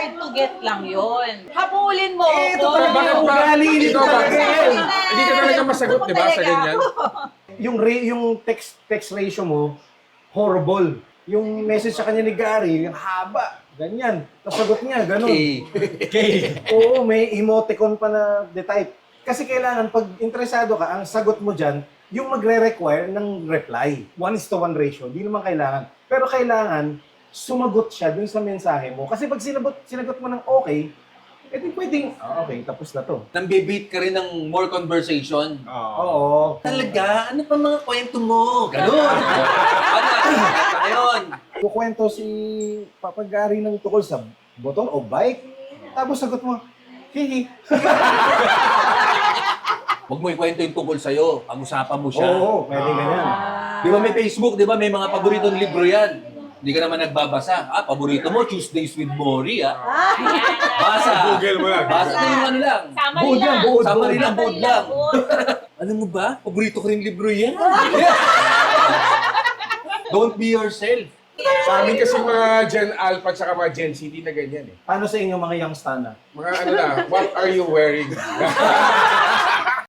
hard to get lang yun. Habulin mo Ito ako. talaga ang ugali nito talaga. Hindi ka talaga masagot, di ba, sa ganyan? Yung text ratio mo, horrible. Yung message sa kanya ni Gary, yung haba. Ganyan. Tapos sagot niya, ganun. Oo, may emoticon pa na de-type. Kasi kailangan, pag interesado ka, ang sagot mo dyan, yung magre-require ng reply. 1:1 ratio. Hindi naman kailangan. Pero kailangan, sumagot siya dun sa mensahe mo. Kasi pag sinagot mo ng okay, edi pwedeng, okay, tapos na to. Nambibit ka rin ng more conversation. Oo. Talaga? Ano pa mga kwento mo? Ganun. Ano? Ngayon. Kukwento si Papa Gary ng tukol sa motor o bike. Tapos sagot mo, hihi. Huwag mo ikwento yung tungkol sa'yo. Pag-usapan mo siya. Oo, pwede ganyan. Di ba may Facebook, di ba may mga paboritong libro yan? Hindi ka naman nagbabasa. Paborito mo, Tuesdays with Maury, Basa. Google mo lang. Basa ko yung ano lang. Summary lang. Summary lang, bold lang. Bold. Alam mo ba? Paborito ko rin libro yan. Don't be yourself. Sa amin kasi mga Gen Alpha at saka mga Gen Z, hindi na ganyan eh. Paano sa inyo mga youngster na? Mga ano na, what are you wearing?